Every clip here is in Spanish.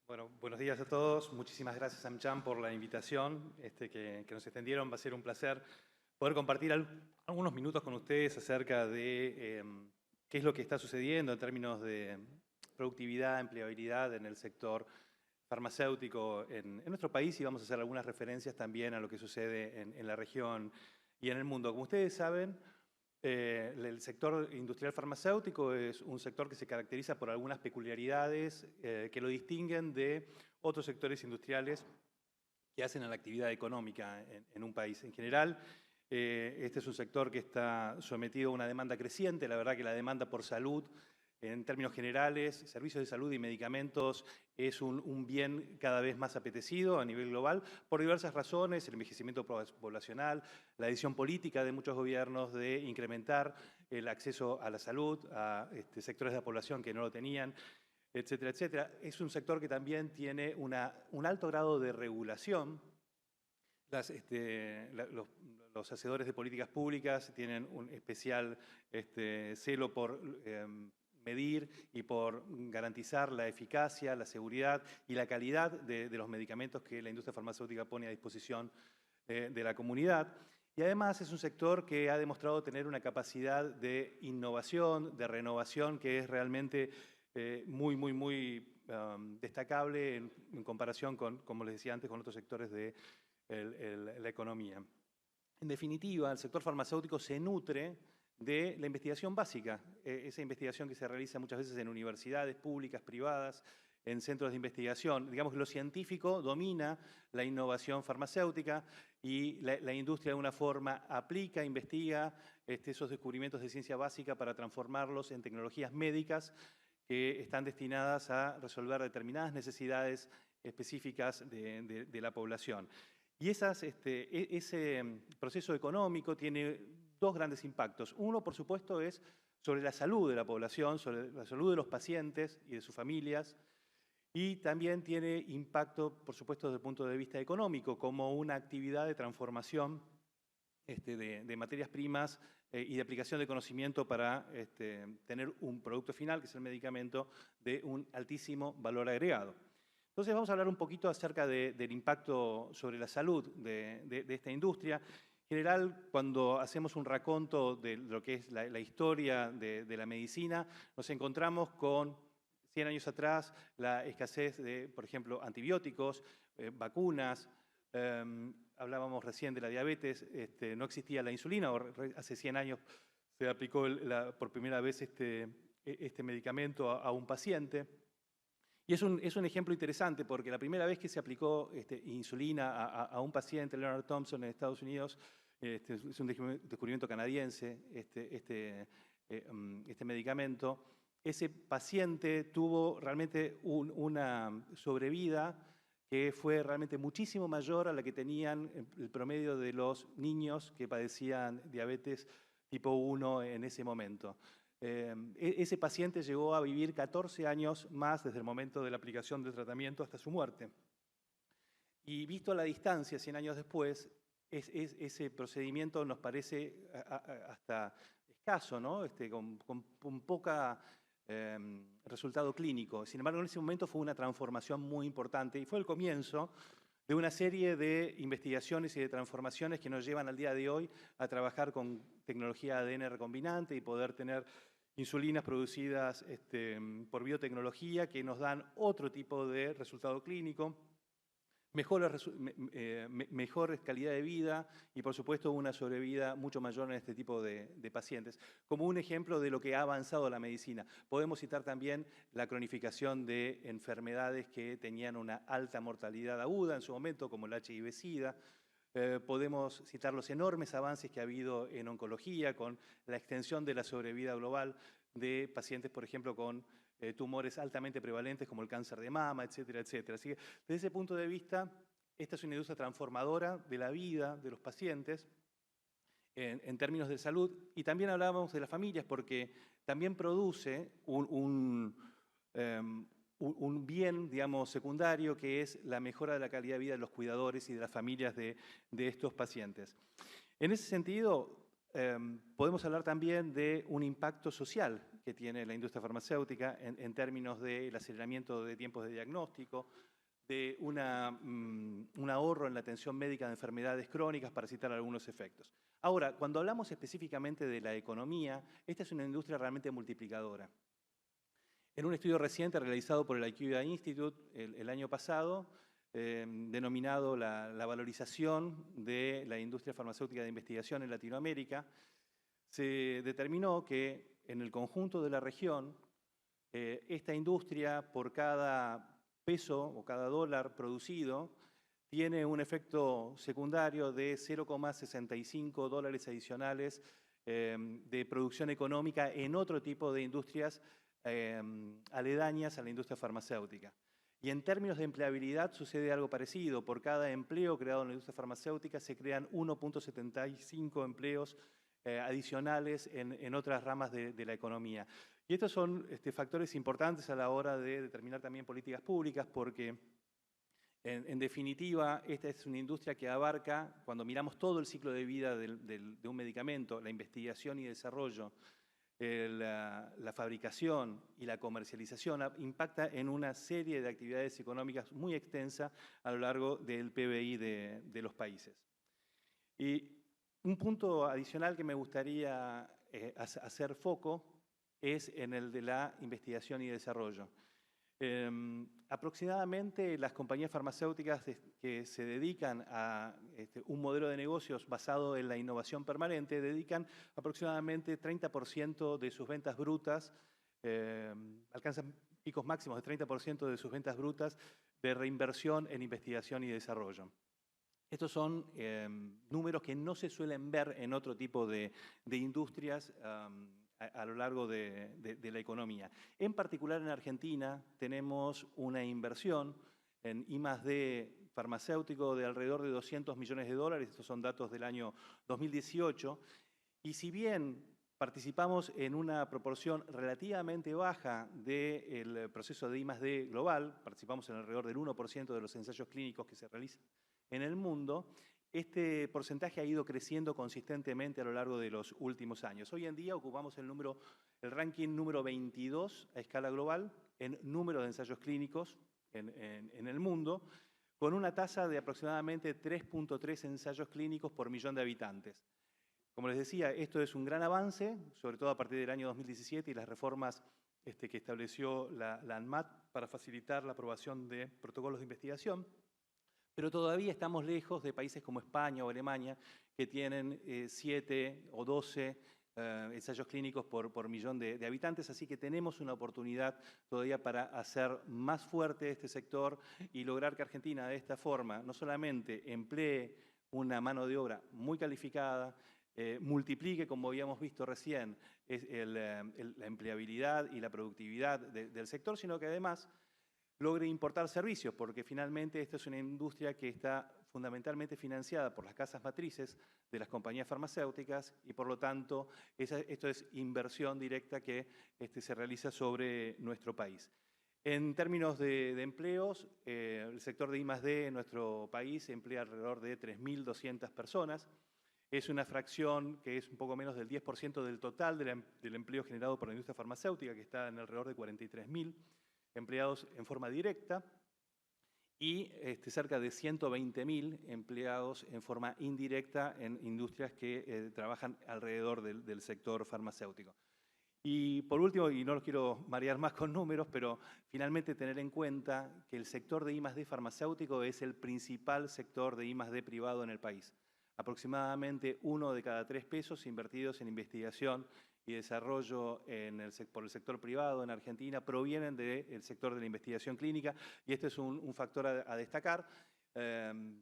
Bueno, buenos días a todos. Muchísimas gracias, AmCham, por la invitación que nos extendieron. Va a ser un placer poder compartir algunos minutos con ustedes acerca de qué es lo que está sucediendo en términos de productividad, empleabilidad en el sector farmacéutico en nuestro país, y vamos a hacer algunas referencias también a lo que sucede en la región y en el mundo. Como ustedes saben, el sector industrial farmacéutico es un sector que se caracteriza por algunas peculiaridades que lo distinguen de otros sectores industriales que hacen a la actividad económica en un país. En general, este es un sector que está sometido a una demanda creciente. La verdad que la demanda por salud, en términos generales, servicios de salud y medicamentos, es un bien cada vez más apetecido a nivel global por diversas razones: el envejecimiento poblacional, la decisión política de muchos gobiernos de incrementar el acceso a la salud a sectores de la población que no lo tenían, etcétera, etcétera. Es un sector que también tiene un alto grado de regulación. Los hacedores de políticas públicas tienen un especial celo por medir y por garantizar la eficacia, la seguridad y la calidad de los medicamentos que la industria farmacéutica pone a disposición de la comunidad. Y además es un sector que ha demostrado tener una capacidad de innovación, de renovación, que es realmente muy destacable en comparación con, como les decía antes, con otros sectores de la economía. En definitiva, el sector farmacéutico se nutre de la investigación básica, esa investigación que se realiza muchas veces en universidades públicas, privadas, en centros de investigación. Digamos que lo científico domina la innovación farmacéutica y la industria de alguna forma aplica, investiga esos descubrimientos de ciencia básica para transformarlos en tecnologías médicas que están destinadas a resolver determinadas necesidades específicas de la población. Y ese proceso económico tiene dos grandes impactos. Uno, por supuesto, es sobre la salud de la población, sobre la salud de los pacientes y de sus familias, y también tiene impacto, por supuesto, desde el punto de vista económico, como una actividad de transformación de materias primas y de aplicación de conocimiento para tener un producto final, que es el medicamento, de un altísimo valor agregado. Entonces vamos a hablar un poquito acerca del impacto sobre la salud de esta industria. En general, cuando hacemos un raconto de lo que es la historia de la medicina, nos encontramos con 100 años atrás la escasez de, por ejemplo, antibióticos, vacunas. Hablábamos recién de la diabetes, no existía la insulina, hace 100 años se aplicó por primera vez este medicamento a un paciente. Y es un ejemplo interesante porque la primera vez que se aplicó insulina a un paciente, Leonard Thompson, en Estados Unidos, es un descubrimiento canadiense, este medicamento. Ese paciente tuvo realmente una sobrevida que fue realmente muchísimo mayor a la que tenían el promedio de los niños que padecían diabetes tipo 1 en ese momento. Ese paciente llegó a vivir 14 años más desde el momento de la aplicación del tratamiento hasta su muerte. Y visto a la distancia, 100 años después, ese procedimiento nos parece hasta escaso, ¿no? Con poca resultado clínico. Sin embargo, en ese momento fue una transformación muy importante y fue el comienzo de una serie de investigaciones y de transformaciones que nos llevan al día de hoy a trabajar con tecnología ADN recombinante y poder tener insulinas producidas por biotecnología que nos dan otro tipo de resultado clínico, mejor calidad de vida y, por supuesto, una sobrevida mucho mayor en este tipo de pacientes. Como un ejemplo de lo que ha avanzado la medicina, podemos citar también la cronificación de enfermedades que tenían una alta mortalidad aguda en su momento, como el HIV-Sida. Podemos citar los enormes avances que ha habido en oncología, con la extensión de la sobrevida global de pacientes, por ejemplo, con tumores altamente prevalentes como el cáncer de mama, etcétera, etcétera. Así que, desde ese punto de vista, esta es una industria transformadora de la vida de los pacientes en términos de salud. Y también hablábamos de las familias porque también produce un bien, digamos, secundario, que es la mejora de la calidad de vida de los cuidadores y de las familias de estos pacientes. En ese sentido, podemos hablar también de un impacto social que tiene la industria farmacéutica en términos del aceleramiento de tiempos de diagnóstico, de un ahorro en la atención médica de enfermedades crónicas, para citar algunos efectos. Ahora, cuando hablamos específicamente de la economía, esta es una industria realmente multiplicadora. En un estudio reciente realizado por el IQVIA Institute el año pasado, denominado la valorización de la industria farmacéutica de investigación en Latinoamérica, se determinó que en el conjunto de la región, esta industria, por cada peso o cada dólar producido, tiene un efecto secundario de 0,65 dólares adicionales de producción económica en otro tipo de industrias aledañas a la industria farmacéutica. Y en términos de empleabilidad sucede algo parecido. Por cada empleo creado en la industria farmacéutica se crean 1,75 empleos adicionales en otras ramas de la economía. Y estos son factores importantes a la hora de determinar también políticas públicas, porque en definitiva esta es una industria que abarca, cuando miramos todo el ciclo de vida de un medicamento, la investigación y desarrollo, la fabricación y la comercialización, impacta en una serie de actividades económicas muy extensa a lo largo del PBI de los países. Y un punto adicional que me gustaría hacer foco es en el de la investigación y desarrollo. Aproximadamente las compañías farmacéuticas que se dedican a un modelo de negocios basado en la innovación permanente dedican aproximadamente 30% de sus ventas brutas, alcanzan picos máximos de 30% de sus ventas brutas de reinversión en investigación y desarrollo. Estos son números que no se suelen ver en otro tipo de industrias a lo largo de la economía. En particular en Argentina tenemos una inversión en I+D farmacéutico de alrededor de 200 millones de dólares, estos son datos del año 2018, y si bien participamos en una proporción relativamente baja del proceso de I+D global, participamos en alrededor del 1% de los ensayos clínicos que se realizan en el mundo, este porcentaje ha ido creciendo consistentemente a lo largo de los últimos años. Hoy en día ocupamos el ranking número 22 a escala global en número de ensayos clínicos en el mundo, con una tasa de aproximadamente 3,3 ensayos clínicos por millón de habitantes. Como les decía, esto es un gran avance, sobre todo a partir del año 2017 y las reformas que estableció la ANMAT para facilitar la aprobación de protocolos de investigación. Pero todavía estamos lejos de países como España o Alemania, que tienen 7 o 12 ensayos clínicos por millón de habitantes, así que tenemos una oportunidad todavía para hacer más fuerte este sector y lograr que Argentina de esta forma no solamente emplee una mano de obra muy calificada, multiplique, como habíamos visto recién, la empleabilidad y la productividad del sector, sino que además logre importar servicios, porque finalmente esta es una industria que está fundamentalmente financiada por las casas matrices de las compañías farmacéuticas y por lo tanto esto es inversión directa que se realiza sobre nuestro país. En términos de empleos, el sector de I+D en nuestro país emplea alrededor de 3.200 personas. Es una fracción que es un poco menos del 10% del total del empleo generado por la industria farmacéutica, que está en alrededor de 43.000 empleados en forma directa y cerca de 120.000 empleados en forma indirecta en industrias que trabajan alrededor del sector farmacéutico. Y por último, y no los quiero marear más con números, pero finalmente tener en cuenta que el sector de I+D farmacéutico es el principal sector de I+D privado en el país. Aproximadamente 1 de cada 3 pesos invertidos en investigación y desarrollo por el sector privado en Argentina provienen del sector de la investigación clínica y este es un factor a destacar,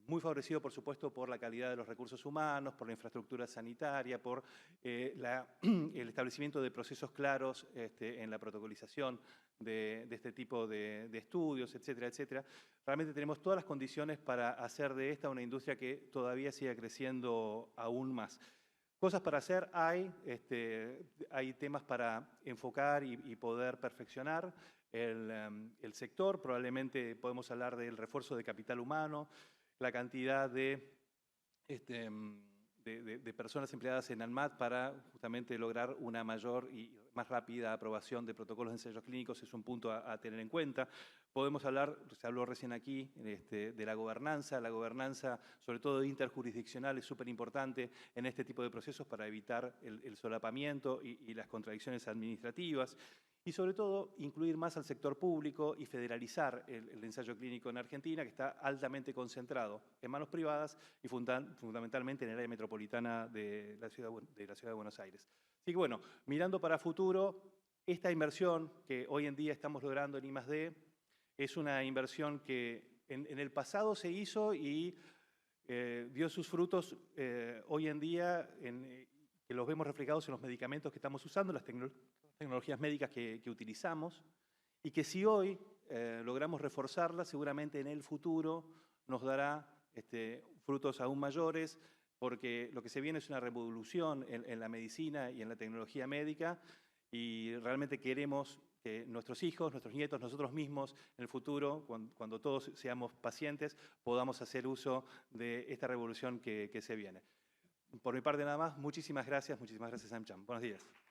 muy favorecido por supuesto por la calidad de los recursos humanos, por la infraestructura sanitaria, por el establecimiento de procesos claros en la protocolización de este tipo de estudios, etcétera, etcétera. Realmente tenemos todas las condiciones para hacer de esta una industria que todavía siga creciendo aún más. Cosas para hacer hay temas para enfocar y poder perfeccionar el sector. Probablemente podemos hablar del refuerzo de capital humano, la cantidad de de personas empleadas en ANMAT para justamente lograr una mayor y más rápida aprobación de protocolos de ensayos clínicos es un punto a tener en cuenta. Podemos hablar, se habló recién aquí, de la gobernanza sobre todo interjurisdiccional, es súper importante en este tipo de procesos para evitar el solapamiento y las contradicciones administrativas. Y sobre todo, incluir más al sector público y federalizar el ensayo clínico en Argentina, que está altamente concentrado en manos privadas y fundamentalmente en el área metropolitana de la ciudad de Buenos Aires. Así que bueno, mirando para futuro, esta inversión que hoy en día estamos logrando en I+D es una inversión que en el pasado se hizo y dio sus frutos hoy en día, que los vemos reflejados en los medicamentos que estamos usando, las tecnologías médicas que utilizamos, y que si hoy logramos reforzarlas, seguramente en el futuro nos dará frutos aún mayores, porque lo que se viene es una revolución en la medicina y en la tecnología médica, y realmente queremos que nuestros hijos, nuestros nietos, nosotros mismos, en el futuro, cuando todos seamos pacientes, podamos hacer uso de esta revolución que se viene. Por mi parte nada más, muchísimas gracias, AmCham. Buenos días.